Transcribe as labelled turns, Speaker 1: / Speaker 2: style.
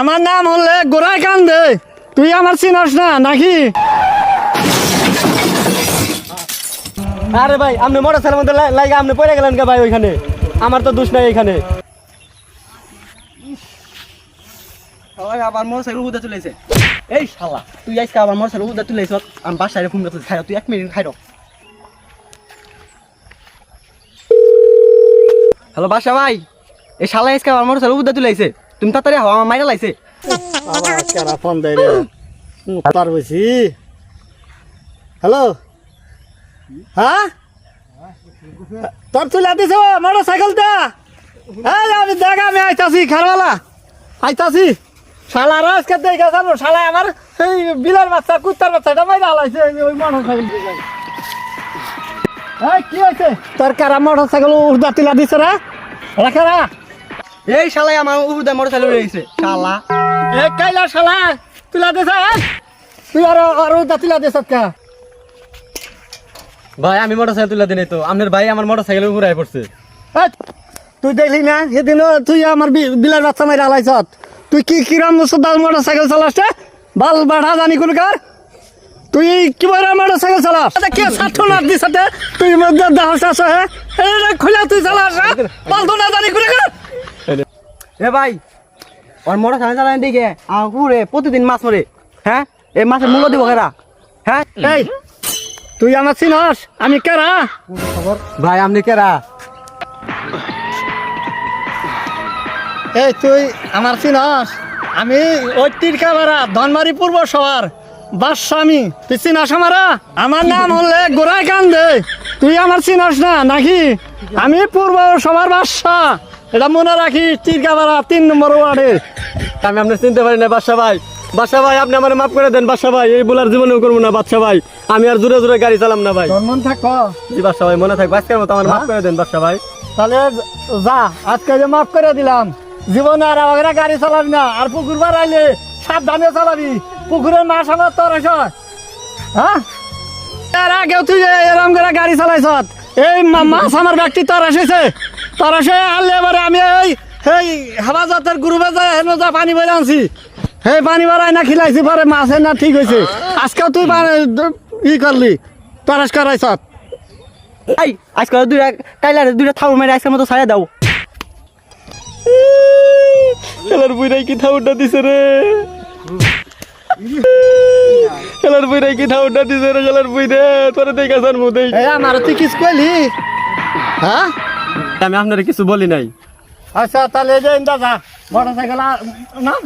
Speaker 1: আমার নাম হলে গোড়ায় কান্দে, তুই আমার চিনস না নাকি?
Speaker 2: আরে ভাই আপনি মোটরসাইকেলের মধ্যে লাগে আপনি পড়ে গেলেন কে ভাই? ওইখানে আমার তো দোষ নাই এখানে। আবার মোটরসাইকেল উদা তুলেছে। এই শালা তুই আজকে আবার মোটরসাইকেল উদা তুলেছ, আমি বাসায় ফোন করতে খাই, তুই 1 মিনিট খাই। হ্যালো বাসা ভাই, এই শালা আজকে আবার মোটরসাইকেল উদা তুলেছে, তুমি তাড়াতাড়ি হও, আমার মাইরা লাইছে।
Speaker 1: ফোন দেয় রে তার বেশি। হ্যালো, হ্যাঁ তোর তুলে দিছ মোটর সাইকেলটা? হ্যাঁ আমি দেখ, আমি আইতাছি খারওয়ালা, আইতাছি। শালার আজকে দেখে জানো, শালা আমার এই বিলের বাচ্চা কুত্তার বাচ্চাটা মাইরা হালাইছে ওই মোটর সাইকেল। কি হয়েছে তোর? কারা মোটর সাইকেল উর্দা তুলা দিছে রে? রাখা
Speaker 2: এই শালাই আমার উদা মোটরসাইকেল রয়েছে শালা।
Speaker 1: এ কাইলা শালা তুলা দিছ? তুই আর উর্দা তুলা দিছ কে?
Speaker 2: ভাই আমি মোটরসাইকেল তুলে দিই তো, আপনার ভাই আমার মোটরসাইকেলের উপরে আই পড়ছে।
Speaker 1: তুই দেখলি না সেদিন তুই আমার বিলার বাচ্চা মাইরা হালাইছ? তুই কি কিরম মোটর সাইকেল চালাস? বাল বাড়া জানি কোন কার? তুই কি বড় মোটর সাইকেল চালাস? কে সাথে না দিস? তুই দেহস আছে খোলা তুই চালাস? বাল তো না জানি কোন কার?
Speaker 2: এ ভাই ওর মোটরসাইকেল চালান দিকে পুরে প্রতিদিন মাছ মরে। হ্যাঁ এই মাছের মূল্য দিব কেরা? হ্যাঁ
Speaker 1: এই তুই আমার চিনস? আমি কেরা?
Speaker 2: ভাই আপনি কেরা?
Speaker 1: এই তুই আমার চিনস? আমি ওই তীরকাবাড়া ধনমারি পূর্ব সবার বাদশা। তুই চিনস আমারা? আমার নাম হলে গোড়ায় কান্দে, তুই আমার চিনস না নাকি? আমি পূর্ব সবার বাদশা, এটা মনে রাখি। তীরকাবাড়া 3 নম্বর ওয়ার্ডে।
Speaker 2: আমি আপনার চিনতে পারি না বাদশা ভাই। বাদশা ভাই আপনি আমার মাফ করে দেন বাদশা ভাই, এই বুলার জীবনেও করবো না বাদশা ভাই। আমি আর জোরে জোরে গাড়ি চালাম না ভাই।
Speaker 1: তোর মন থাক।
Speaker 2: জি বাদশা ভাই মনে থাকবে, আজকের মতো আমার মাফ করে দেন বাদশা ভাই।
Speaker 1: তাহলে যা, আজকে যে মাফ করে দিলাম, জীবনে আর আমাকে গাড়ি চালাবি না। আর পুকুর বার আইলে সাবধানে চালাবি, পুকুরের মাছ আমার তোর এসে। হ্যাঁ এর আগেও তুই এরকম করে গাড়ি চালাইছ, এই মাছ আমার ব্যক্তি তোর এসেছে। তোর এসে আনলে এবারে আমি এই হেফাজতের গ্রুপে যা হেন যা পানি বেড়ে আনছি, সেই পানি বেড়াই না খিলাইছি, পরে মাছের না ঠিক হয়েছে। আজকেও তুই ই করলি, তরস করাইছ।
Speaker 2: এই আজকে কাইলার 2টা থাউর মেরে আজকের মতো ছাড়া দাও। খেলার বুইরাই কি থাউরটা দিছে রে? খেলার বুইরাই কি থাউরটা দিছে রে? খেলার বুইরে তোরে দেখা জানবো দেই।
Speaker 1: আমার তুই কিছু কইলি? হ্যাঁ
Speaker 2: আমি আপনারে কিছু বলি নাই।
Speaker 1: আচ্ছা তাহলে যে যা মোটর সাইকেল নাম